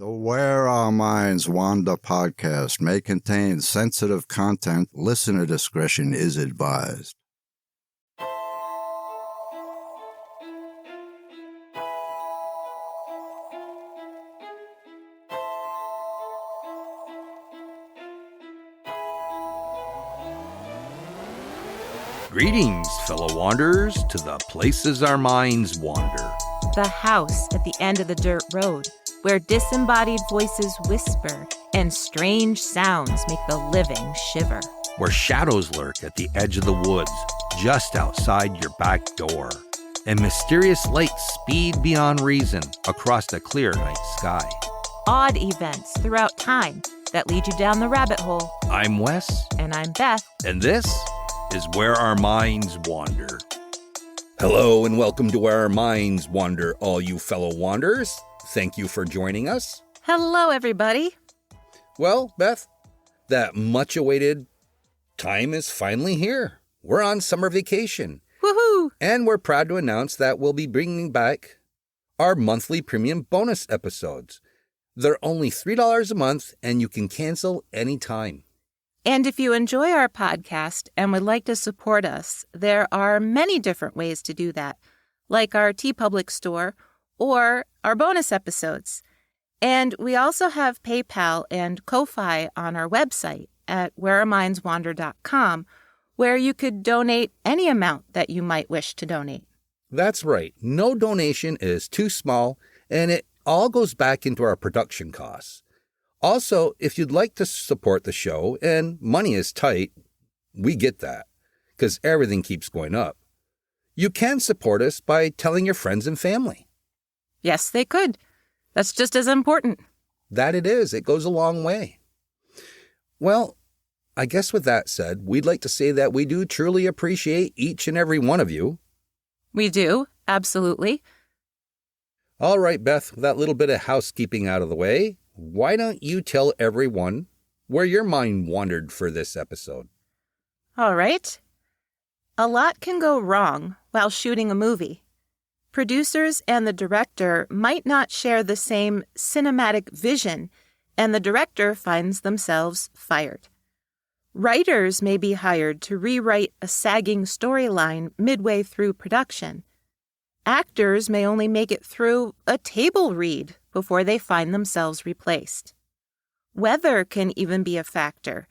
The Where Our Minds Wander podcast may contain sensitive content. Listener discretion is advised. Greetings, fellow wanderers, to the places our minds wander. The house at the end of the dirt road, where disembodied voices whisper and strange sounds make the living shiver. Where shadows lurk at the edge of the woods, just outside your back door. And mysterious lights speed beyond reason across the clear night sky. Odd events throughout time that lead you down the rabbit hole. I'm Wes. And I'm Beth. And this is Where Our Minds Wander. Hello and welcome to Where Our Minds Wander, all you fellow wanderers. Thank you for joining us. Hello, everybody. Well, Beth, that much-awaited time is finally here. We're on summer vacation. Woohoo! And we're proud to announce that we'll be bringing back our monthly premium bonus episodes. They're only $3 a month, and you can cancel anytime. And if you enjoy our podcast and would like to support us, there are many different ways to do that, like our TeePublic store or our bonus episodes. And we also have PayPal and Ko-Fi on our website at whereourmindswander.com, where you could donate any amount that you might wish to donate. That's right. No donation is too small, and it all goes back into our production costs. Also, if you'd like to support the show, and money is tight, we get that, because everything keeps going up. You can support us by telling your friends and family. Yes, they could. That's just as important. That it is. It goes a long way. Well, I guess with that said, we'd like to say that we do truly appreciate each and every one of you. We do, absolutely. All right, Beth, with that little bit of housekeeping out of the way, why don't you tell everyone where your mind wandered for this episode? All right. A lot can go wrong while shooting a movie. Producers and the director might not share the same cinematic vision, and the director finds themselves fired. Writers may be hired to rewrite a sagging storyline midway through production. Actors may only make it through a table read before they find themselves replaced. Weather can even be a factor.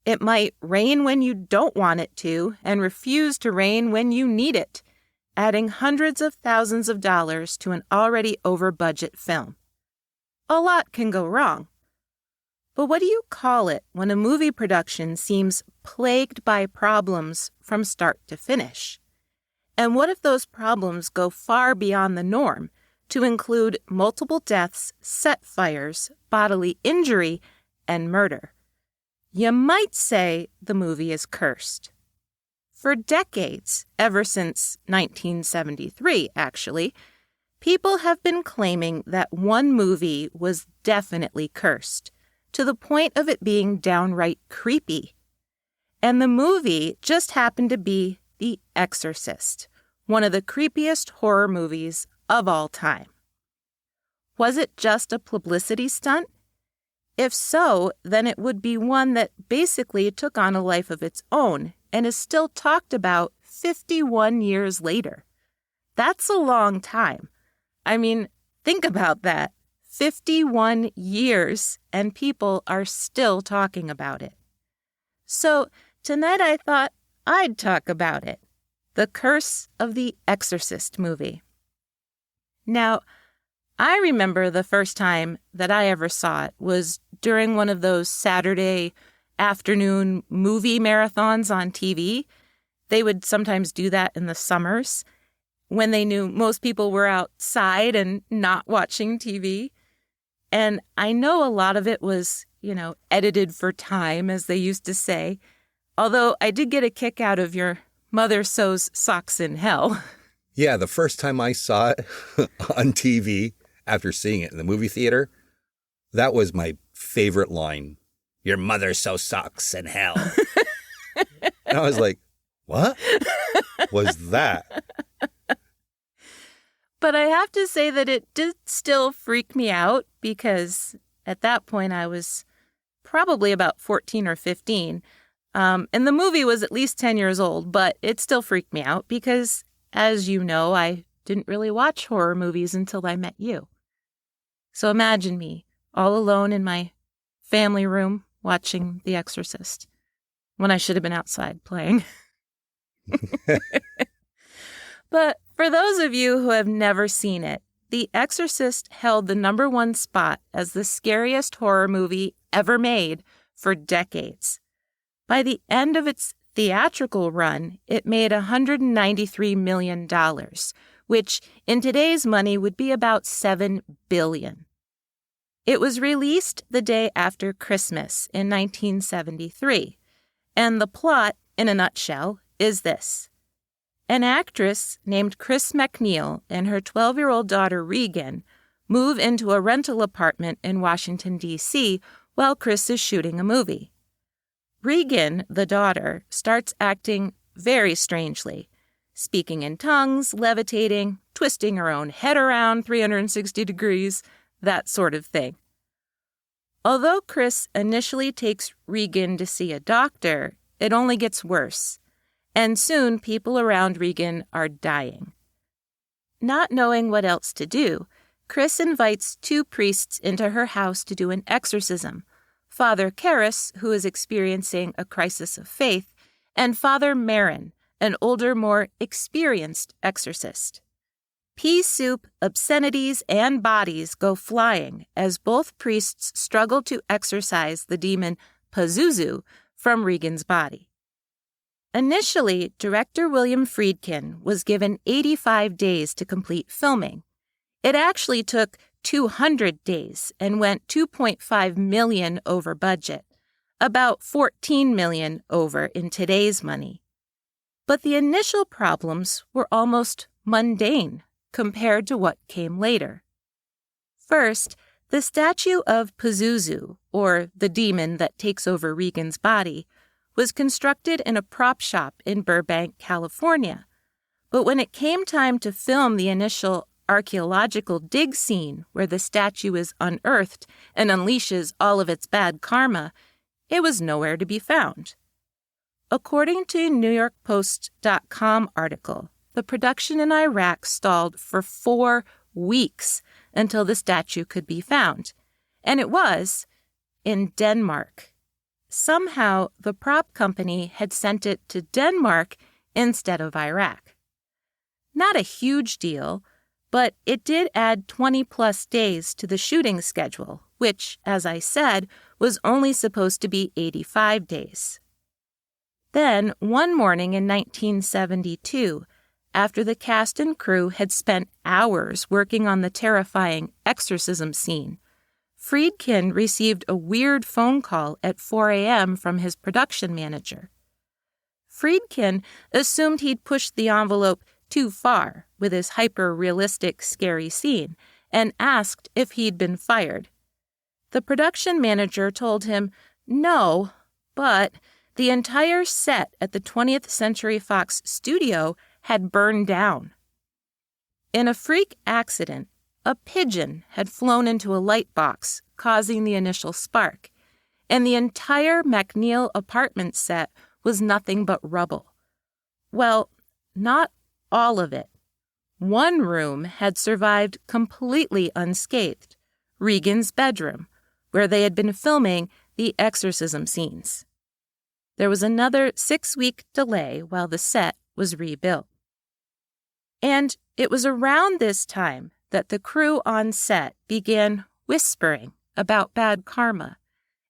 It might rain when you don't want it to and refuse to rain when you need it, adding hundreds of thousands of dollars to an already over-budget film. A lot can go wrong. But what do you call it when a movie production seems plagued by problems from start to finish? And what if those problems go far beyond the norm to include multiple deaths, set fires, bodily injury, and murder? You might say the movie is cursed. For decades, ever since 1973, actually, people have been claiming that one movie was definitely cursed, to the point of it being downright creepy. And the movie just happened to be The Exorcist, one of the creepiest horror movies of all time. Was it just a publicity stunt? If so, then it would be one that basically took on a life of its own and is still talked about 51 years later. That's a long time. I mean, think about that. 51 years, and people are still talking about it. So tonight I thought I'd talk about it. The Curse of the Exorcist movie. Now, I remember the first time that I ever saw it was during one of those Saturday afternoon movie marathons on TV. They would sometimes do that in the summers when they knew most people were outside and not watching TV. And I know a lot of it was, edited for time, as they used to say. Although I did get a kick out of Your Mother Sews Socks in Hell. Yeah, the first time I saw it on TV, after seeing it in the movie theater, that was my favorite line. Your mother sews socks in hell. And I was like, what was that? But I have to say that it did still freak me out because at that point I was probably about 14 or 15. And the movie was at least 10 years old, but it still freaked me out because, as you know, I didn't really watch horror movies until I met you. So imagine me all alone in my family room watching The Exorcist when I should have been outside playing. But for those of you who have never seen it, The Exorcist held the #1 spot as the scariest horror movie ever made for decades. By the end of its theatrical run, it made $193 million, which in today's money would be about $7 billion. It was released the day after Christmas in 1973, and the plot, in a nutshell, is this. An actress named Chris MacNeil and her 12-year-old daughter Regan move into a rental apartment in Washington, D.C., while Chris is shooting a movie. Regan, the daughter, starts acting very strangely, speaking in tongues, levitating, twisting her own head around 360 degrees, that sort of thing. Although Chris initially takes Regan to see a doctor, it only gets worse. And soon people around Regan are dying. Not knowing what else to do, Chris invites 2 priests into her house to do an exorcism, Father Karras, who is experiencing a crisis of faith, and Father Marin, an older, more experienced exorcist. Pea soup, obscenities, and bodies go flying as both priests struggle to exorcise the demon Pazuzu from Regan's body. Initially, director William Friedkin was given 85 days to complete filming. It actually took 200 days and went $2.5 million over budget, about $14 million over in today's money. But the initial problems were almost mundane compared to what came later. First, the statue of Pazuzu, or the demon that takes over Regan's body, was constructed in a prop shop in Burbank, California. But when it came time to film the initial archaeological dig scene where the statue is unearthed and unleashes all of its bad karma, it was nowhere to be found. According to a NewYorkPost.com article, the production in Iraq stalled for 4 weeks until the statue could be found, and it was in Denmark. Somehow, the prop company had sent it to Denmark instead of Iraq. Not a huge deal, but it did add 20-plus days to the shooting schedule, which, as I said, was only supposed to be 85 days. Then, one morning in 1972, after the cast and crew had spent hours working on the terrifying exorcism scene, Friedkin received a weird phone call at 4 a.m. from his production manager. Friedkin assumed he'd pushed the envelope too far with his hyper-realistic, scary scene and asked if he'd been fired. The production manager told him no, but the entire set at the 20th Century Fox studio had burned down. In a freak accident, a pigeon had flown into a light box, causing the initial spark, and the entire MacNeil apartment set was nothing but rubble. Well, not all of it. One room had survived completely unscathed, Regan's bedroom, where they had been filming the exorcism scenes. There was another 6-week delay while the set was rebuilt. And it was around this time that the crew on set began whispering about bad karma,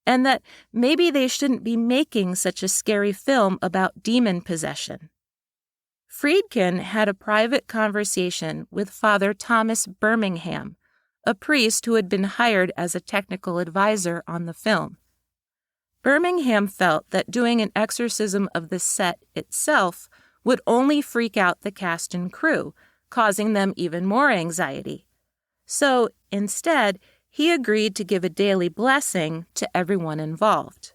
and that maybe they shouldn't be making such a scary film about demon possession. Friedkin had a private conversation with Father Thomas Birmingham, a priest who had been hired as a technical advisor on the film. Birmingham felt that doing an exorcism of the set itself would only freak out the cast and crew, causing them even more anxiety. So, instead, he agreed to give a daily blessing to everyone involved.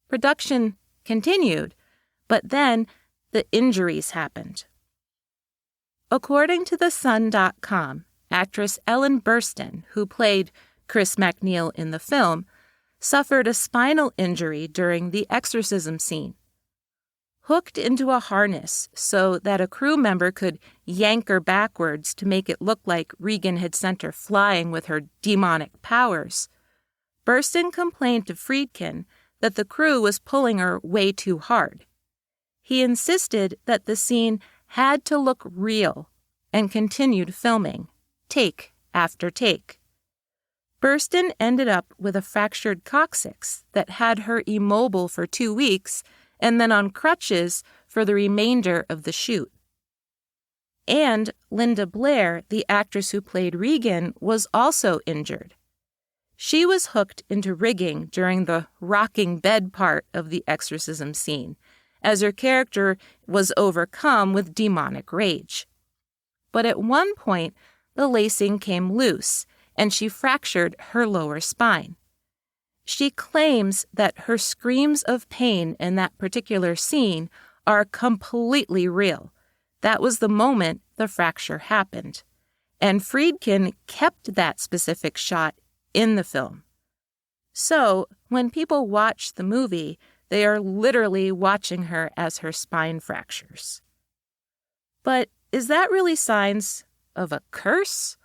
Production continued, but then the injuries happened. According to TheSun.com, actress Ellen Burstyn, who played Chris MacNeil in the film, suffered a spinal injury during the exorcism scene. Hooked into a harness so that a crew member could yank her backwards to make it look like Regan had sent her flying with her demonic powers, Burstyn complained to Friedkin that the crew was pulling her way too hard. He insisted that the scene had to look real and continued filming, take after take. Burstyn ended up with a fractured coccyx that had her immobile for 2 weeks and then on crutches for the remainder of the shoot. And Linda Blair, the actress who played Regan, was also injured. She was hooked into rigging during the rocking bed part of the exorcism scene, as her character was overcome with demonic rage. But at one point, the lacing came loose, and she fractured her lower spine. She claims that her screams of pain in that particular scene are completely real. That was the moment the fracture happened. And Friedkin kept that specific shot in the film. So, when people watch the movie, they are literally watching her as her spine fractures. But is that really signs of a curse?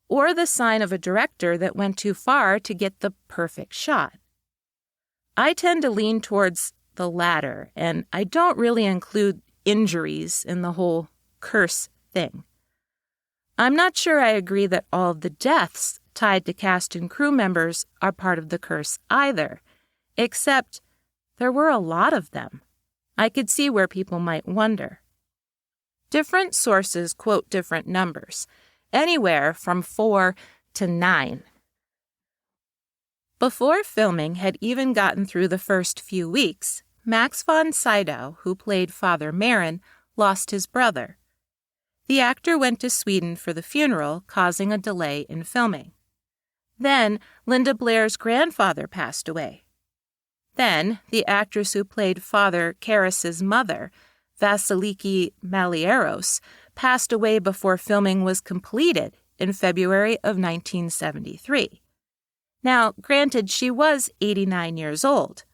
Or the sign of a director that went too far to get the perfect shot? I tend to lean towards the latter, and I don't really include injuries in the whole curse thing. I'm not sure I agree that all of the deaths tied to cast and crew members are part of the curse either, except there were a lot of them. I could see where people might wonder. Different sources quote different numbers, anywhere from 4 to 9. Before filming had even gotten through the first few weeks, Max von Sydow, who played Father Marin, lost his brother. The actor went to Sweden for the funeral, causing a delay in filming. Then, Linda Blair's grandfather passed away. Then, the actress who played Father Karas's mother, Vasiliki Malieros, passed away before filming was completed in February of 1973. Now, granted, she was 89 years old,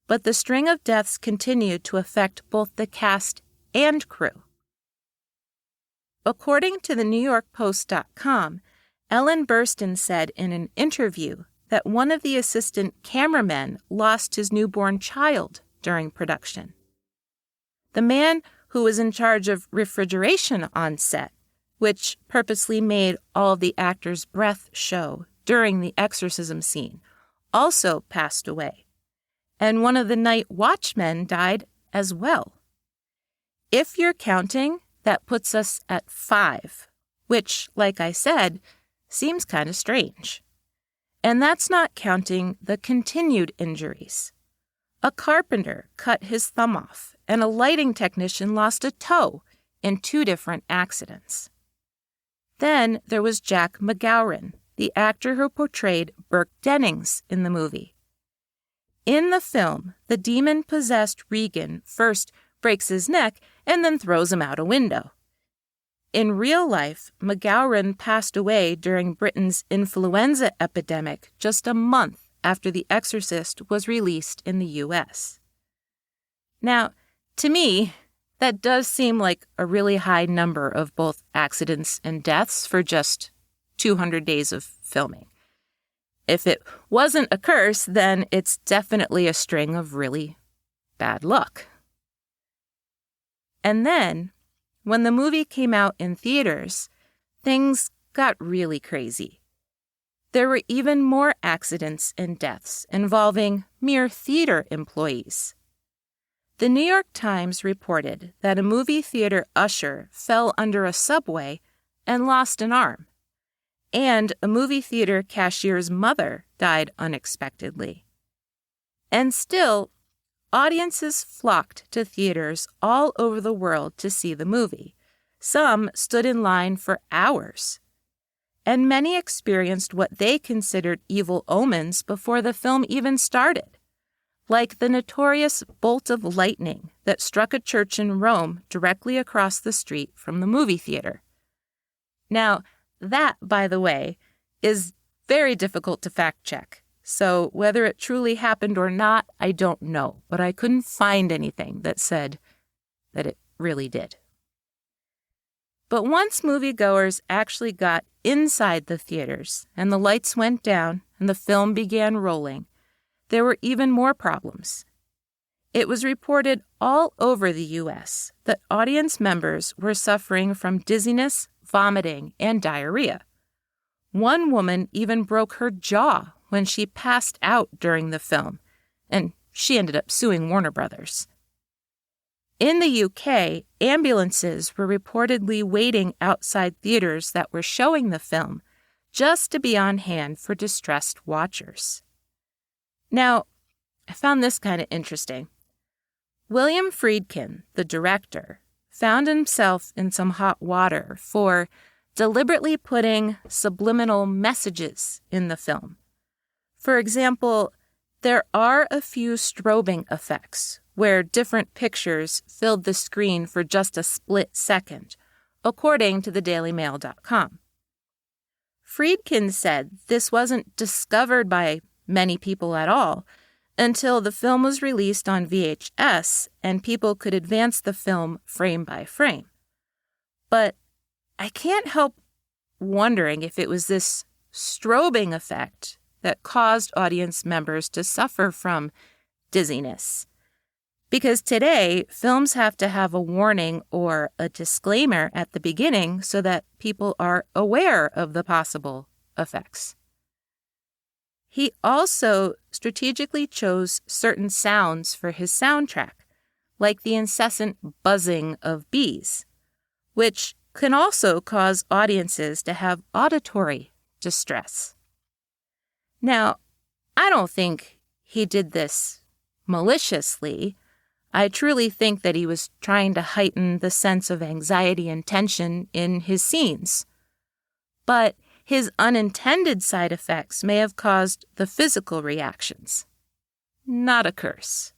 but the string of deaths continued to affect both the cast and crew. According to the NewYorkPost.com, Ellen Burstyn said in an interview that one of the assistant cameramen lost his newborn child during production. The man who was in charge of refrigeration on set, which purposely made all of the actors' breath show during the exorcism scene, also passed away. And one of the night watchmen died as well. If you're counting, that puts us at 5, which, like I said, seems kind of strange. And that's not counting the continued injuries. A carpenter cut his thumb off, and a lighting technician lost a toe in 2 different accidents. Then there was Jack McGowran, the actor who portrayed Burke Dennings in the movie. In the film, the demon-possessed Regan first breaks his neck and then throws him out a window. In real life, McGowran passed away during Britain's influenza epidemic just a month after The Exorcist was released in the U.S. Now, to me, that does seem like a really high number of both accidents and deaths for just 200 days of filming. If it wasn't a curse, then it's definitely a string of really bad luck. And then, when the movie came out in theaters, things got really crazy. There were even more accidents and deaths involving mere theater employees. The New York Times reported that a movie theater usher fell under a subway and lost an arm, and a movie theater cashier's mother died unexpectedly. And still, audiences flocked to theaters all over the world to see the movie. Some stood in line for hours. And many experienced what they considered evil omens before the film even started, like the notorious bolt of lightning that struck a church in Rome directly across the street from the movie theater, Now, that, by the way, is very difficult to fact check. So whether it truly happened or not, I don't know. But I couldn't find anything that said that it really did. But once moviegoers actually got inside the theaters and the lights went down and the film began rolling, there were even more problems. It was reported all over the U.S. that audience members were suffering from dizziness, vomiting, and diarrhea. One woman even broke her jaw when she passed out during the film, and she ended up suing Warner Brothers. In the UK, ambulances were reportedly waiting outside theaters that were showing the film just to be on hand for distressed watchers. Now, I found this kind of interesting. William Friedkin, the director, found himself in some hot water for deliberately putting subliminal messages in the film. For example, there are a few strobing effects where different pictures filled the screen for just a split second, according to thedailymail.com. Friedkin said this wasn't discovered by many people at all until the film was released on VHS and people could advance the film frame by frame. But I can't help wondering if it was this strobing effect that caused audience members to suffer from dizziness. Because today, films have to have a warning or a disclaimer at the beginning so that people are aware of the possible effects. He also strategically chose certain sounds for his soundtrack, like the incessant buzzing of bees, which can also cause audiences to have auditory distress. Now, I don't think he did this maliciously. I truly think that he was trying to heighten the sense of anxiety and tension in his scenes. But his unintended side effects may have caused the physical reactions. Not a curse.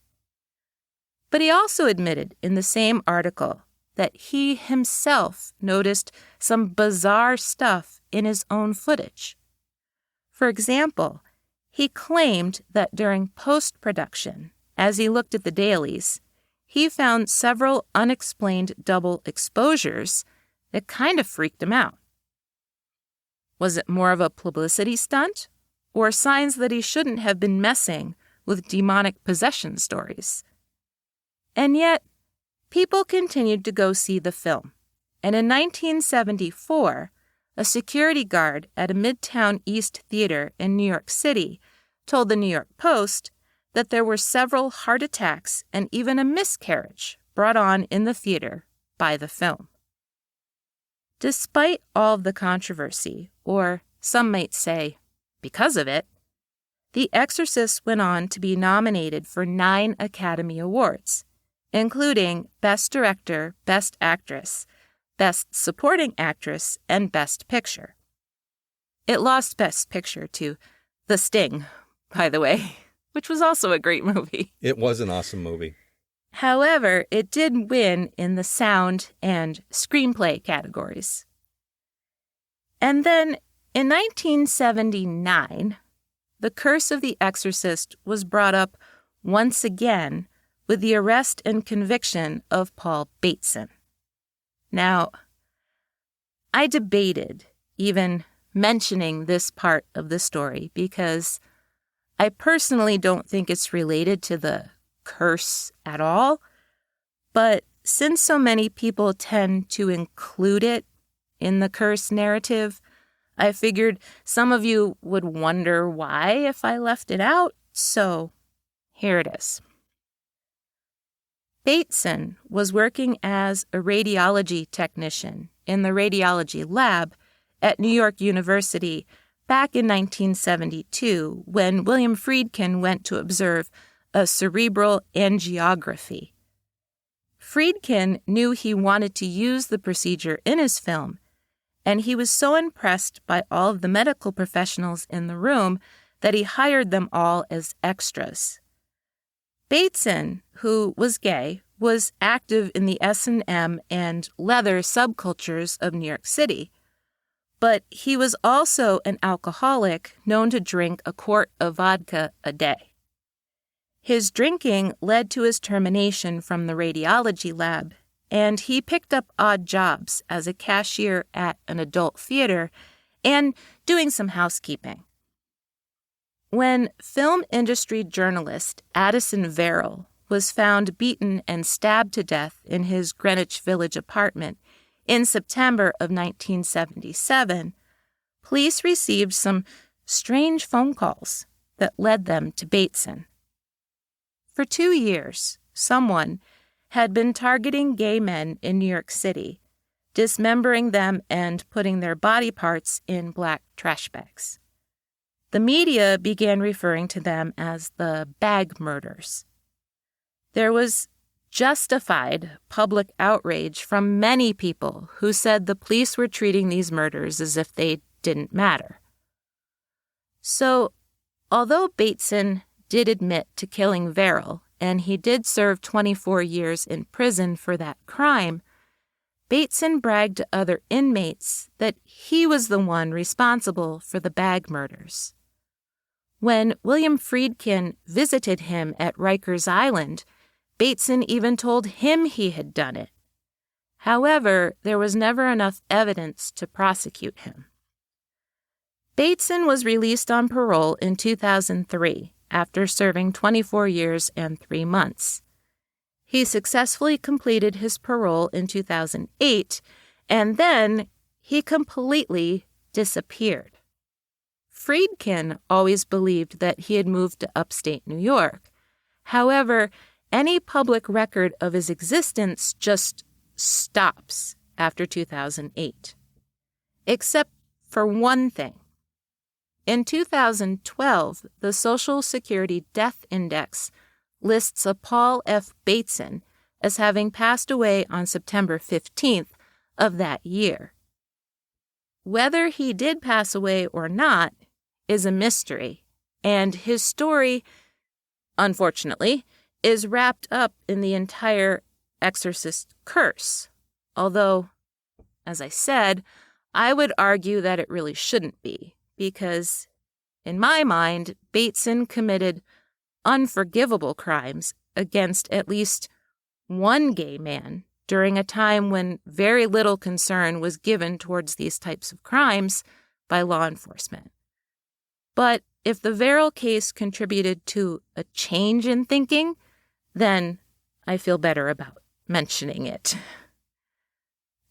But he also admitted in the same article that he himself noticed some bizarre stuff in his own footage. For example, he claimed that during post-production, as he looked at the dailies, he found several unexplained double exposures that kind of freaked him out. Was it more of a publicity stunt, or signs that he shouldn't have been messing with demonic possession stories? And yet, people continued to go see the film, and in 1974, a security guard at a Midtown East theater in New York City told the New York Post that there were several heart attacks and even a miscarriage brought on in the theater by the film. Despite all of the controversy, or some might say because of it, The Exorcist went on to be nominated for 9 Academy Awards, including Best Director, Best Actress, Best Supporting Actress, and Best Picture. It lost Best Picture to The Sting, by the way, which was also a great movie. It was an awesome movie. However, it did win in the sound and screenplay categories. And then, in 1979, The Curse of the Exorcist was brought up once again with the arrest and conviction of Paul Bateson. Now, I debated even mentioning this part of the story because I personally don't think it's related to the curse at all, but since so many people tend to include it in the curse narrative, I figured some of you would wonder why if I left it out, so here it is. Bateson was working as a radiology technician in the radiology lab at New York University back in 1972 when William Friedkin went to observe a cerebral angiography. Friedkin knew he wanted to use the procedure in his film, and he was so impressed by all of the medical professionals in the room that he hired them all as extras. Bateson, who was gay, was active in the S&M and leather subcultures of New York City, but he was also an alcoholic known to drink a quart of vodka a day. His drinking led to his termination from the radiology lab, and he picked up odd jobs as a cashier at an adult theater and doing some housekeeping. When film industry journalist Addison Verrill was found beaten and stabbed to death in his Greenwich Village apartment in September of 1977, police received some strange phone calls that led them to Bateson. For 2 years, someone had been targeting gay men in New York City, dismembering them and putting their body parts in black trash bags. The media began referring to them as the bag murders. There was justified public outrage from many people who said the police were treating these murders as if they didn't matter. So, although Bateson did admit to killing Verrill, and he did serve 24 years in prison for that crime, Bateson bragged to other inmates that he was the one responsible for the bag murders. When William Friedkin visited him at Rikers Island, Bateson even told him he had done it. However, there was never enough evidence to prosecute him. Bateson was released on parole in 2003 after serving 24 years and 3 months. He successfully completed his parole in 2008, and then he completely disappeared. Friedkin always believed that he had moved to upstate New York. However, any public record of his existence just stops after 2008. Except for one thing. In 2012, the Social Security Death Index lists a Paul F. Bateson as having passed away on September 15th of that year. Whether he did pass away or not is a mystery, and his story, unfortunately, is wrapped up in the entire Exorcist curse, although, as I said, I would argue that it really shouldn't be, because, in my mind, Bateson committed unforgivable crimes against at least one gay man during a time when very little concern was given towards these types of crimes by law enforcement. But if the Verrill case contributed to a change in thinking, then I feel better about mentioning it.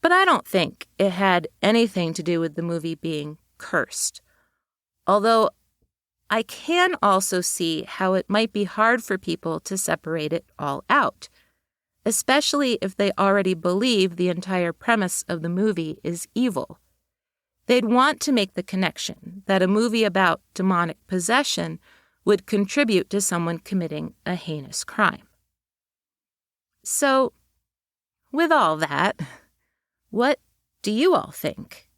But I don't think it had anything to do with the movie being cursed. Although I can also see how it might be hard for people to separate it all out, especially if they already believe the entire premise of the movie is evil. They'd want to make the connection that a movie about demonic possession would contribute to someone committing a heinous crime. So, with all that, what do you all think?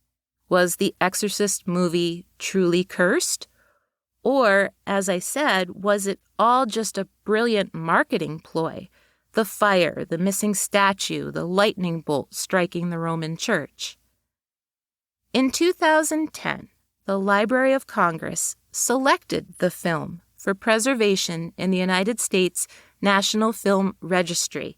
Was the Exorcist movie truly cursed? Or, as I said, was it all just a brilliant marketing ploy? The fire, the missing statue, the lightning bolt striking the Roman Church. In 2010, the Library of Congress selected the film for preservation in the United States National Film Registry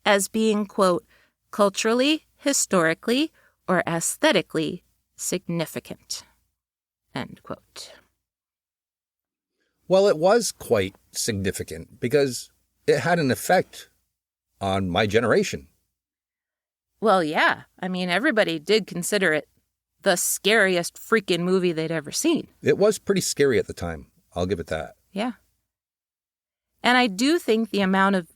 as being, quote, culturally, historically, or aesthetically significant, end quote. Well, it was quite significant because it had an effect on my generation. Well, yeah. I mean, everybody did consider it the scariest freaking movie they'd ever seen. It was pretty scary at the time. I'll give it that. Yeah. And I do think the amount of,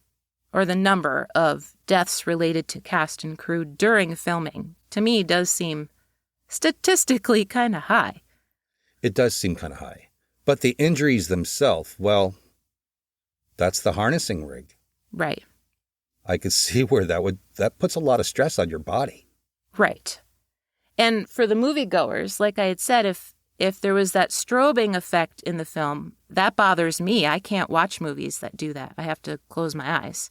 or the number of deaths related to cast and crew during filming, to me, does seem statistically kind of high. It does seem kind of high. But the injuries themselves, well, that's the harnessing rig. Right. I could see where that puts a lot of stress on your body. Right. And for the moviegoers, like I had said, if there was that strobing effect in the film, that bothers me. I can't watch movies that do that. I have to close my eyes.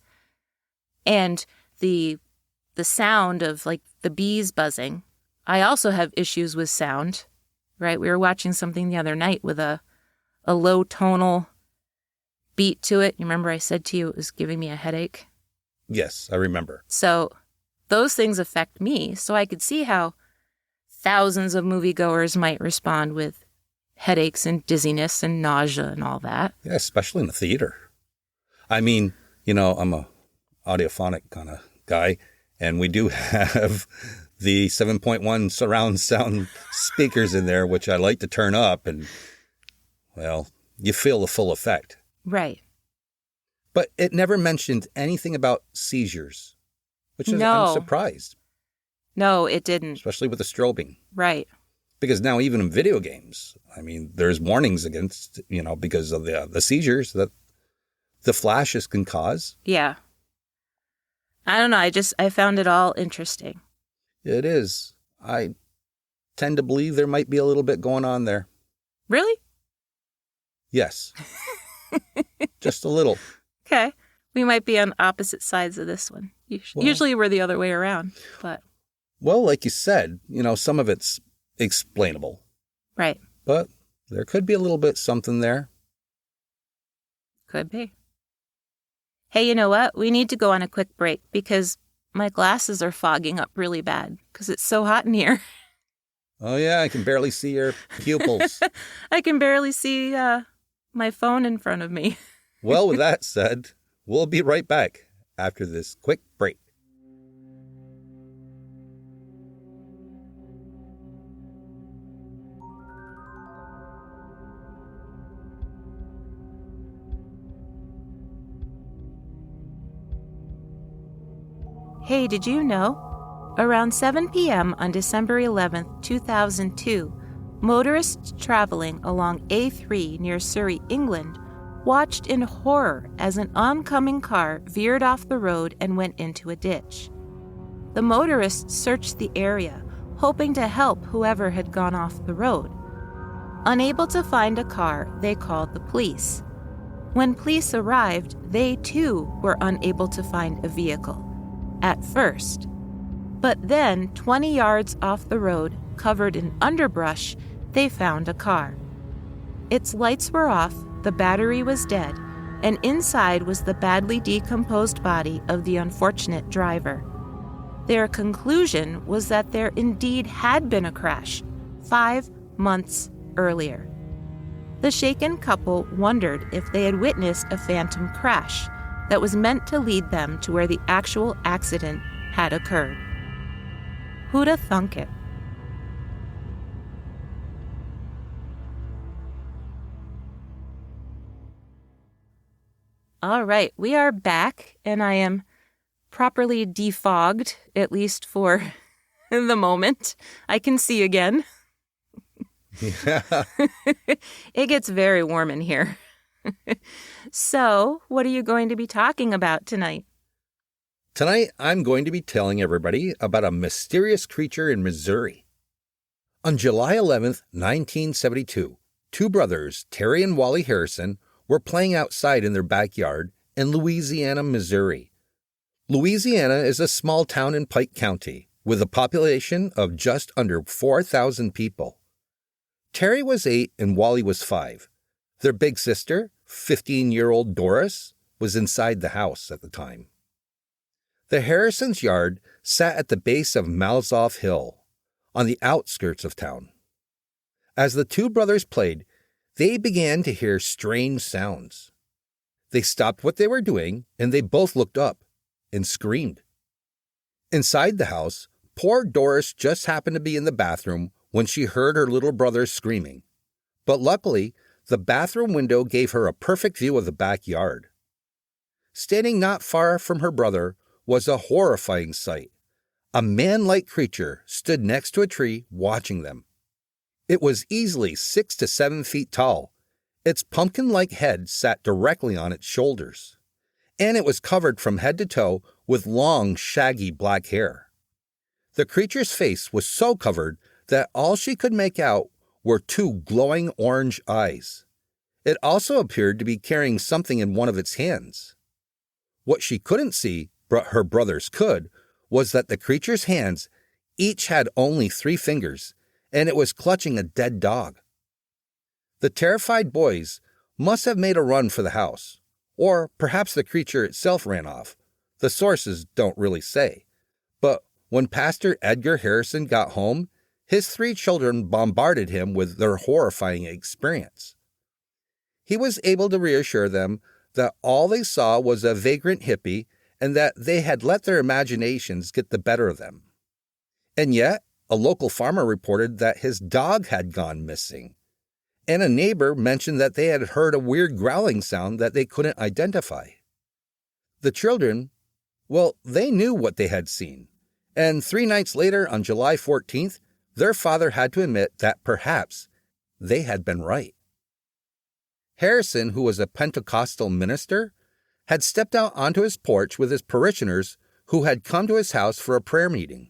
And the sound of, like, the bees buzzing, I also have issues with sound, right? We were watching something the other night with a low tonal beat to it. You remember I said to you it was giving me a headache? Yes, I remember. So those things affect me. So I could see how thousands of moviegoers might respond with headaches and dizziness and nausea and all that. Yeah, especially in the theater. I mean, I'm a audiophonic kind of guy, and we do have the 7.1 surround sound speakers in there, which I like to turn up, and, well, you feel the full effect. Right. But it never mentioned anything about seizures, which is, No. I'm surprised. No, it didn't. Especially with the strobing. Right. Because now even in video games, I mean, there's warnings against, because of the seizures that the flashes can cause. Yeah. I don't know. I found it all interesting. It is. I tend to believe there might be a little bit going on there. Really? Yes. Just a little. Okay. We might be on opposite sides of this one. Usually we're the other way around, but. Well, like you said, some of it's explainable. Right. But there could be a little bit something there. Could be. Hey, you know what? We need to go on a quick break because my glasses are fogging up really bad because it's so hot in here. Oh, yeah, I can barely see your pupils. I can barely see my phone in front of me. Well, with that said, we'll be right back after this quick break. Hey, did you know? Around 7 p.m. on December 11th, 2002, motorists traveling along A3 near Surrey, England, watched in horror as an oncoming car veered off the road and went into a ditch. The motorists searched the area, hoping to help whoever had gone off the road. Unable to find a car, they called the police. When police arrived, they too were unable to find a vehicle. At first. But then, 20 yards off the road, covered in underbrush, they found a car. Its lights were off, the battery was dead, and inside was the badly decomposed body of the unfortunate driver. Their conclusion was that there indeed had been a crash 5 months earlier. The shaken couple wondered if they had witnessed a phantom crash that was meant to lead them to where the actual accident had occurred. Who'da thunk it? All right, we are back, and I am properly defogged, at least for the moment. I can see again. Yeah. It gets very warm in here. So, what are you going to be talking about tonight? Tonight, I'm going to be telling everybody about a mysterious creature in Missouri. On July 11th, 1972, two brothers, Terry and Wally Harrison, were playing outside in their backyard in Louisiana, Missouri. Louisiana is a small town in Pike County with a population of just under 4,000 people. Terry was 8 and Wally was 5. Their big sister, 15-year-old Doris, was inside the house at the time. The Harrisons' yard sat at the base of Malzoff Hill, on the outskirts of town. As the two brothers played, they began to hear strange sounds. They stopped what they were doing, and they both looked up and screamed. Inside the house, poor Doris just happened to be in the bathroom when she heard her little brother screaming. But luckily, the bathroom window gave her a perfect view of the backyard. Standing not far from her brother was a horrifying sight. A man-like creature stood next to a tree watching them. It was easily 6 to 7 feet tall. Its pumpkin-like head sat directly on its shoulders, and it was covered from head to toe with long, shaggy black hair. The creature's face was so covered that all she could make out were 2 glowing orange eyes. It also appeared to be carrying something in one of its hands. What she couldn't see, but her brothers could, was that the creature's hands Each had only 3 fingers, and it was clutching a dead dog. The terrified boys must have made a run for the house, or perhaps the creature itself ran off. The sources don't really say. But when Pastor Edgar Harrison got home, his 3 children bombarded him with their horrifying experience. He was able to reassure them that all they saw was a vagrant hippie and that they had let their imaginations get the better of them. And yet, a local farmer reported that his dog had gone missing, and a neighbor mentioned that they had heard a weird growling sound that they couldn't identify. The children, well, they knew what they had seen, and 3 nights later, on July 14th, their father had to admit that perhaps they had been right. Harrison, who was a Pentecostal minister, had stepped out onto his porch with his parishioners who had come to his house for a prayer meeting.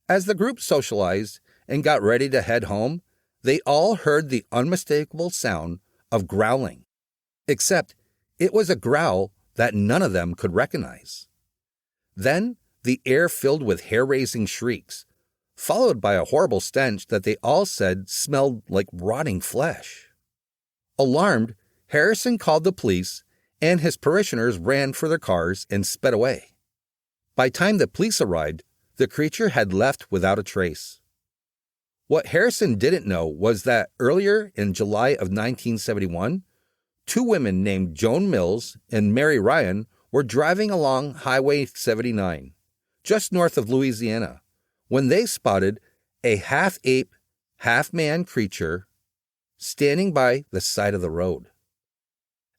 As the group socialized and got ready to head home, they all heard the unmistakable sound of growling, except it was a growl that none of them could recognize. Then the air filled with hair-raising shrieks, followed by a horrible stench that they all said smelled like rotting flesh. Alarmed, Harrison called the police, and his parishioners ran for their cars and sped away. By the time the police arrived, the creature had left without a trace. What Harrison didn't know was that earlier in July of 1971, 2 women named Joan Mills and Mary Ryan were driving along Highway 79, just north of Louisiana, when they spotted a half-ape, half-man creature standing by the side of the road.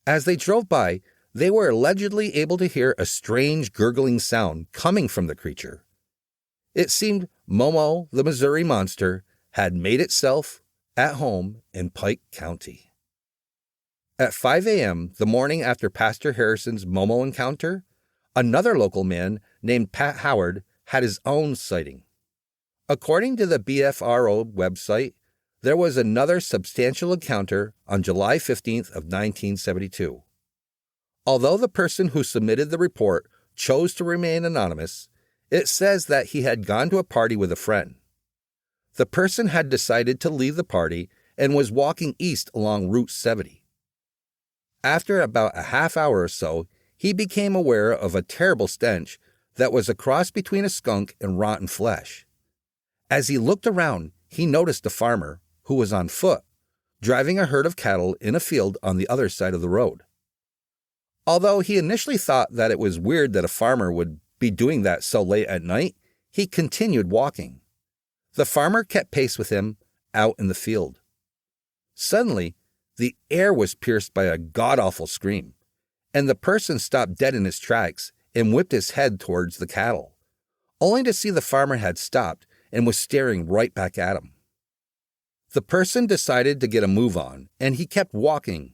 As they drove by, they were allegedly able to hear a strange gurgling sound coming from the creature. It seemed Momo, the Missouri monster, had made itself at home in Pike County. At 5 a.m. the morning after Pastor Harrison's Momo encounter, another local man named Pat Howard had his own sighting. According to the BFRO website, there was another substantial encounter on July 15th of 1972. Although the person who submitted the report chose to remain anonymous, it says that he had gone to a party with a friend. The person had decided to leave the party and was walking east along Route 70. After about a half hour or so, he became aware of a terrible stench that was a cross between a skunk and rotten flesh. As he looked around, he noticed a farmer, who was on foot, driving a herd of cattle in a field on the other side of the road. Although he initially thought that it was weird that a farmer would be doing that so late at night, he continued walking. The farmer kept pace with him out in the field. Suddenly, the air was pierced by a god-awful scream, and the person stopped dead in his tracks and whipped his head towards the cattle, only to see the farmer had stopped and was staring right back at him. The person decided to get a move on, and he kept walking,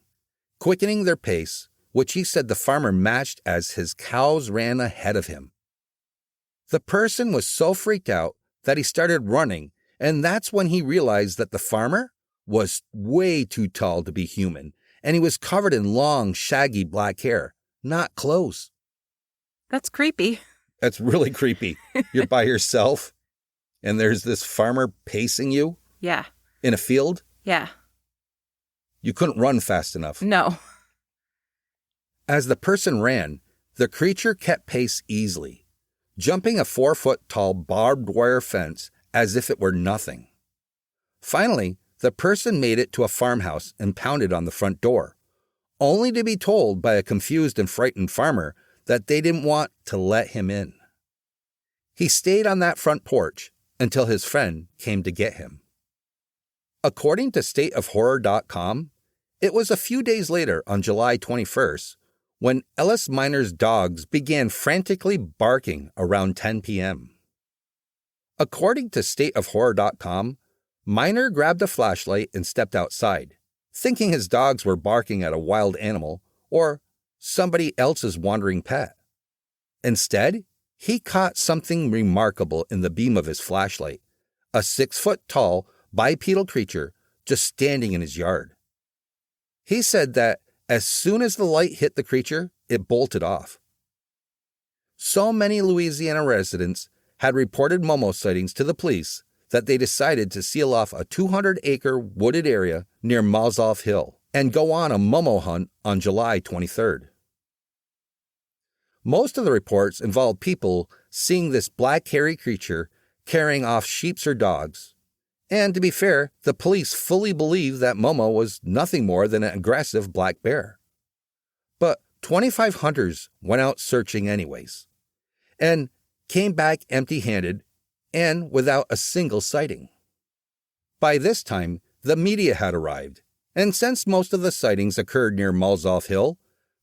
quickening their pace, which he said the farmer matched as his cows ran ahead of him. The person was so freaked out that he started running, and that's when he realized that the farmer was way too tall to be human, and he was covered in long, shaggy black hair, not clothes. That's creepy. That's really creepy. You're by yourself, and there's this farmer pacing you? Yeah. In a field? Yeah. You couldn't run fast enough. No. As the person ran, the creature kept pace easily, jumping a 4-foot-tall barbed wire fence as if it were nothing. Finally, the person made it to a farmhouse and pounded on the front door, only to be told by a confused and frightened farmer that they didn't want to let him in. He stayed on that front porch until his friend came to get him. According to stateofhorror.com, it was a few days later on July 21st when Ellis Minor's dogs began frantically barking around 10 p.m. According to stateofhorror.com, Minor grabbed a flashlight and stepped outside, thinking his dogs were barking at a wild animal or somebody else's wandering pet. Instead, he caught something remarkable in the beam of his flashlight, a 6-foot-tall bipedal creature just standing in his yard. He said that as soon as the light hit the creature, it bolted off. So many Louisiana residents had reported Momo sightings to the police that they decided to seal off a 200-acre wooded area near Malzoff Hill and go on a Momo hunt on July 23rd. Most of the reports involved people seeing this black hairy creature carrying off sheep or dogs. And to be fair, the police fully believed that Momo was nothing more than an aggressive black bear. But 25 hunters went out searching anyways, and came back empty-handed and without a single sighting. By this time, the media had arrived, and since most of the sightings occurred near Malzoff Hill,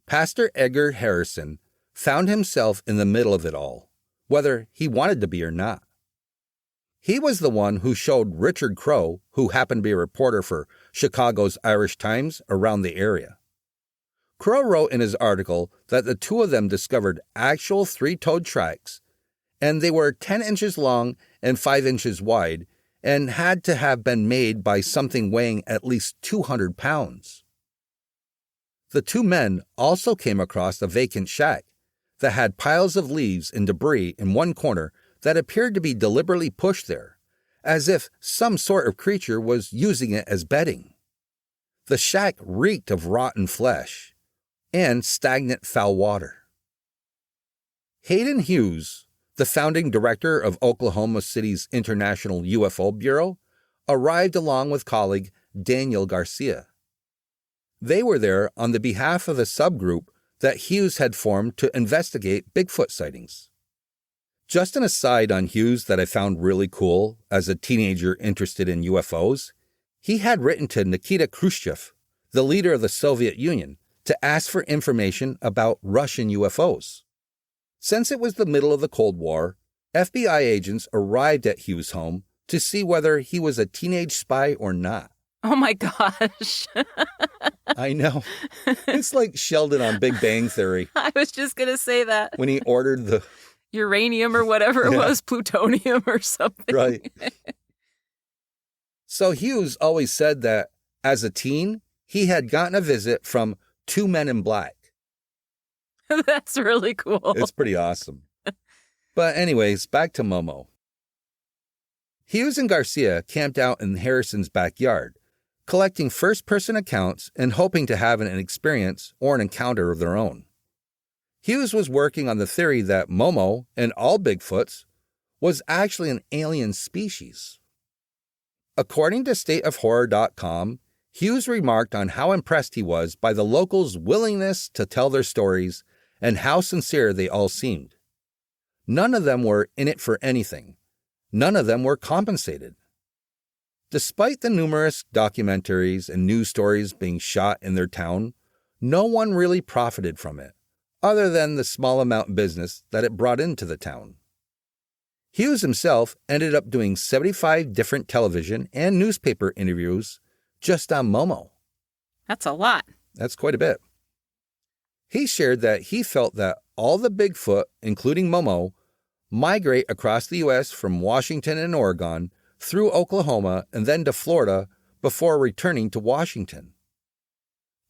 Pastor Edgar Harrison found himself in the middle of it all, whether he wanted to be or not. He was the one who showed Richard Crowe, who happened to be a reporter for Chicago's Irish Times, around the area. Crowe wrote in his article that the two of them discovered actual three-toed tracks, and they were 10 inches long and 5 inches wide, and had to have been made by something weighing at least 200 pounds. The two men also came across a vacant shack that had piles of leaves and debris in one corner that appeared to be deliberately pushed there, as if some sort of creature was using it as bedding. The shack reeked of rotten flesh and stagnant foul water. Hayden Hughes, the founding director of Oklahoma City's International UFO Bureau, arrived along with colleague Daniel Garcia. They were there on the behalf of the subgroup that Hughes had formed to investigate Bigfoot sightings. Just an aside on Hughes that I found really cool as a teenager interested in UFOs, he had written to Nikita Khrushchev, the leader of the Soviet Union, to ask for information about Russian UFOs. Since it was the middle of the Cold War, FBI agents arrived at Hughes' home to see whether he was a teenage spy or not. Oh my gosh. I know. It's like Sheldon on Big Bang Theory. I was just going to say that. When he ordered the uranium or whatever it was, plutonium or something. Right. So Hughes always said that as a teen, he had gotten a visit from two men in black. That's really cool. It's pretty awesome. But anyways, back to Momo. Hughes and Garcia camped out in Harrison's backyard, collecting first-person accounts and hoping to have an experience or an encounter of their own. Hughes was working on the theory that Momo, and all Bigfoots, was actually an alien species. According to stateofhorror.com, Hughes remarked on how impressed he was by the locals' willingness to tell their stories and how sincere they all seemed. None of them were in it for anything. None of them were compensated. Despite the numerous documentaries and news stories being shot in their town, no one really profited from it, other than the small amount of business that it brought into the town. Hughes himself ended up doing 75 different television and newspaper interviews just on Momo. That's a lot. That's quite a bit. He shared that he felt that all the Bigfoot, including Momo, migrate across the U.S. from Washington and Oregon through Oklahoma and then to Florida before returning to Washington.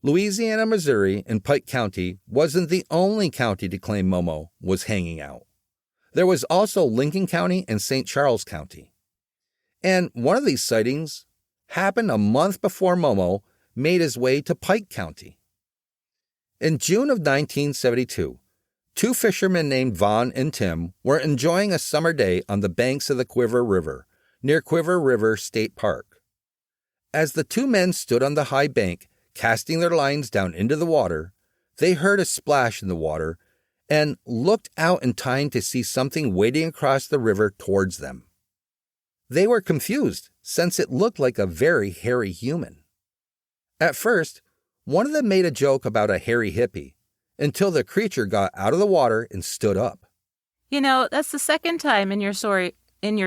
Louisiana, Missouri, and Pike County wasn't the only county to claim Momo was hanging out. There was also Lincoln County and St. Charles County. And one of these sightings happened a month before Momo made his way to Pike County. In June of 1972, two fishermen named Vaughn and Tim were enjoying a summer day on the banks of the Quiver River, near Quiver River State Park. As the two men stood on the high bank, casting their lines down into the water, they heard a splash in the water and looked out in time to see something wading across the river towards them. They were confused, since it looked like a very hairy human. At first, one of them made a joke about a hairy hippie, until the creature got out of the water and stood up. You know, that's the second time in your story where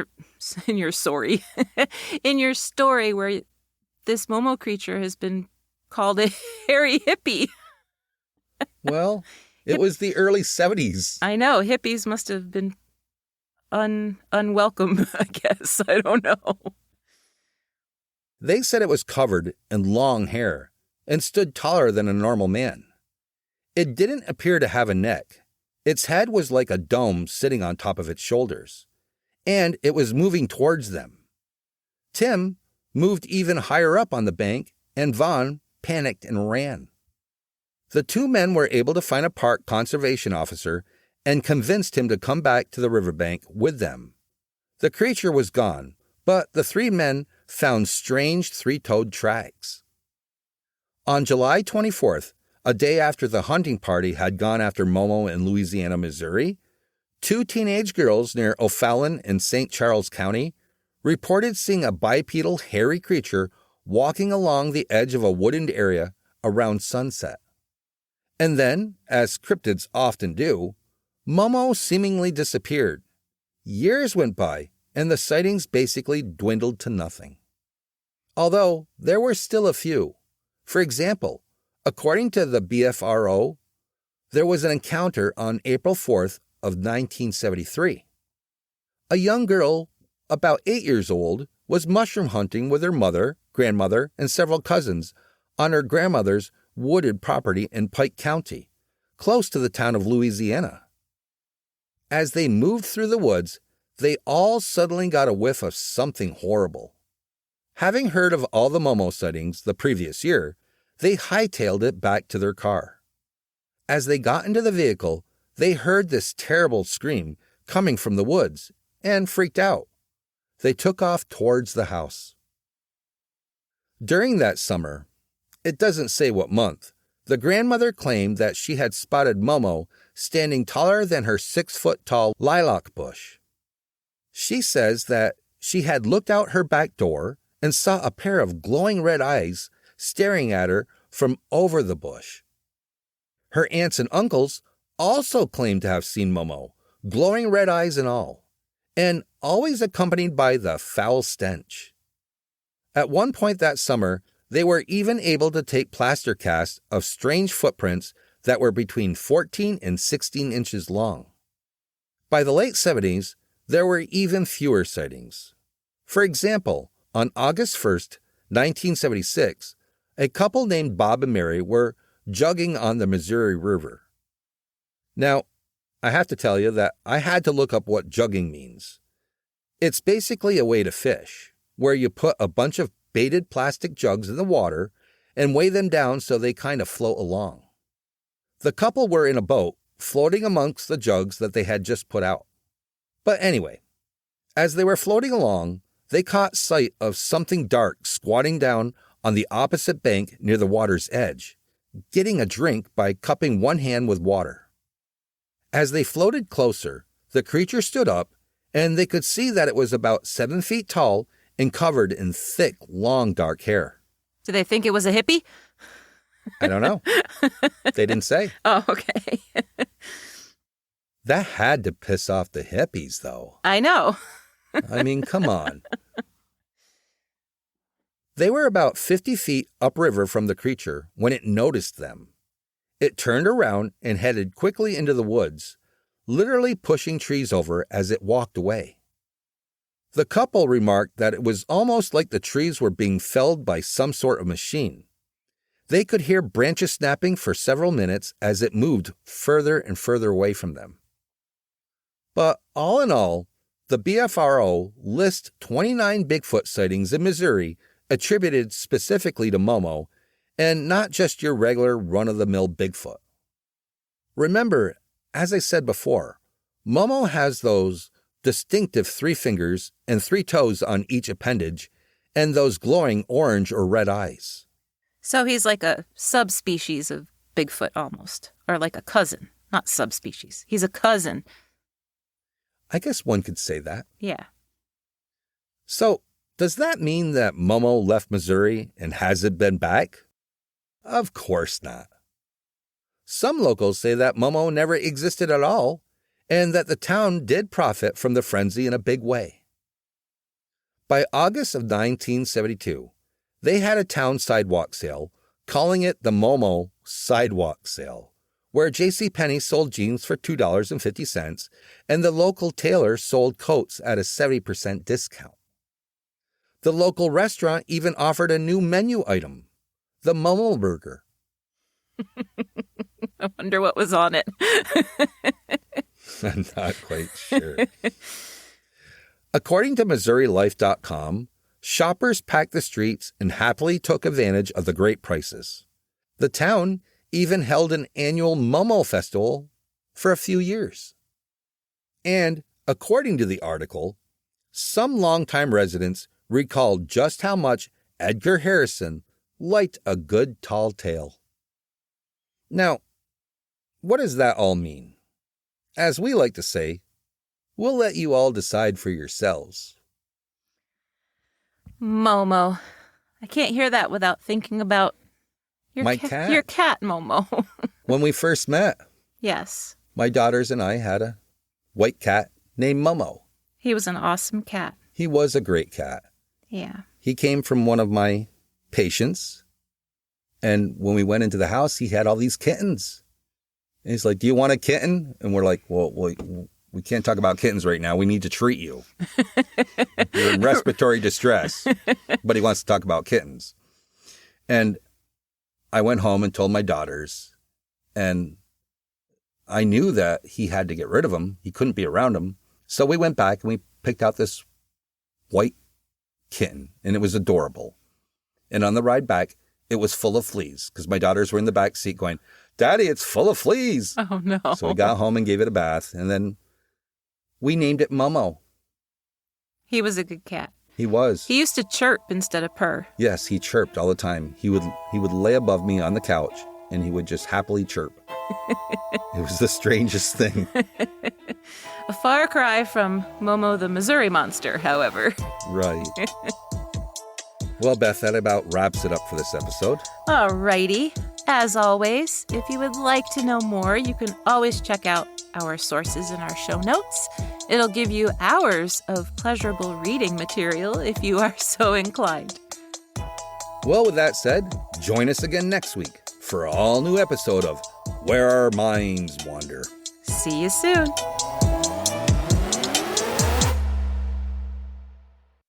this Momo creature has been called a hairy hippie. Well, it was the early 70s. I know. Hippies must have been unwelcome, I guess. I don't know. They said it was covered in long hair and stood taller than a normal man. It didn't appear to have a neck. Its head was like a dome sitting on top of its shoulders, and it was moving towards them. Tim moved even higher up on the bank, and Vaughn panicked and ran. The two men were able to find a park conservation officer and convinced him to come back to the riverbank with them. The creature was gone, but the three men found strange three-toed tracks. On July 24th, a day after the hunting party had gone after Momo in Louisiana, Missouri, two teenage girls near O'Fallon in St. Charles County reported seeing a bipedal hairy creature walking along the edge of a wooded area around sunset. And then, as cryptids often do, Momo seemingly disappeared. Years went by, and the sightings basically dwindled to nothing. Although there were still a few. For example, according to the BFRO, there was an encounter on April 4th of 1973. A young girl, about 8 years old, was mushroom hunting with her mother, grandmother, and several cousins on her grandmother's wooded property in Pike County, close to the town of Louisiana. As they moved through the woods, they all suddenly got a whiff of something horrible. Having heard of all the Momo sightings the previous year, they hightailed it back to their car. As they got into the vehicle, they heard this terrible scream coming from the woods and freaked out. They took off towards the house. During that summer, it doesn't say what month, the grandmother claimed that she had spotted Momo standing taller than her 6-foot-tall lilac bush. She says that she had looked out her back door and saw a pair of glowing red eyes staring at her from over the bush. Her aunts and uncles also claimed to have seen Momo, glowing red eyes and all, and always accompanied by the foul stench. At one point that summer, they were even able to take plaster casts of strange footprints that were between 14 and 16 inches long. By the late 70s, there were even fewer sightings. For example, on August 1st, 1976, a couple named Bob and Mary were jogging on the Missouri River. Now, I have to tell you that I had to look up what jugging means. It's basically a way to fish, where you put a bunch of baited plastic jugs in the water and weigh them down so they kind of float along. The couple were in a boat, floating amongst the jugs that they had just put out. But anyway, as they were floating along, they caught sight of something dark squatting down on the opposite bank near the water's edge, getting a drink by cupping one hand with water. As they floated closer, the creature stood up, and they could see that it was about 7 feet tall and covered in thick, long, dark hair. Do they think it was a hippie? I don't know. They didn't say. Oh, okay. That had to piss off the hippies, though. I know. I mean, come on. They were about 50 feet upriver from the creature when it noticed them. It turned around and headed quickly into the woods, literally pushing trees over as it walked away. The couple remarked that it was almost like the trees were being felled by some sort of machine. They could hear branches snapping for several minutes as it moved further and further away from them. But all in all, the BFRO lists 29 Bigfoot sightings in Missouri attributed specifically to Momo, and not just your regular run-of-the-mill Bigfoot. Remember, as I said before, Momo has those distinctive 3 fingers and 3 toes on each appendage, and those glowing orange or red eyes. So he's like a subspecies of Bigfoot almost, or like a cousin, not subspecies. He's a cousin. I guess one could say that. Yeah. So, does that mean that Momo left Missouri and hasn't been back? Of course not. Some locals say that Momo never existed at all, and that the town did profit from the frenzy in a big way. By August of 1972, they had a town sidewalk sale, calling it the Momo Sidewalk Sale, where JCPenney sold jeans for $2.50, and the local tailor sold coats at a 70% discount. The local restaurant even offered a new menu item, the Momo Burger. I wonder what was on it. I'm not quite sure. According to MissouriLife.com, shoppers packed the streets and happily took advantage of the great prices. The town even held an annual Momo festival for a few years. And according to the article, some longtime residents recalled just how much Edgar Harrison liked a good tall tale. Now, what does that all mean? As we like to say, we'll let you all decide for yourselves. Momo. I can't hear that without thinking about My cat. Your cat, Momo. When we first met, Yes. my daughters and I had a white cat named Momo. He was an awesome cat. He was a great cat. Yeah. He came from one of my patients, and when we went into the house, he had all these kittens. And he's like, "Do you want a kitten?" And we're like, well, we can't talk about kittens right now. We need to treat you. You're in respiratory distress. But he wants to talk about kittens. And I went home and told my daughters, and I knew that he had to get rid of him. He couldn't be around him. So we went back and we picked out this white kitten, and it was adorable. And on the ride back, it was full of fleas because my daughters were in the back seat going, "Daddy, it's full of fleas." Oh, no. So we got home and gave it a bath, and then we named it Momo. He was a good cat. He was. He used to chirp instead of purr. Yes, he chirped all the time. He would lay above me on the couch, and he would just happily chirp. It was the strangest thing. A far cry from Momo the Missouri Monster, however. Right. Well, Beth, that about wraps it up for this episode. Alrighty. As always, if you would like to know more, you can always check out our sources in our show notes. It'll give you hours of pleasurable reading material if you are so inclined. Well, with that said, join us again next week for an all-new episode of Where Our Minds Wander. See you soon.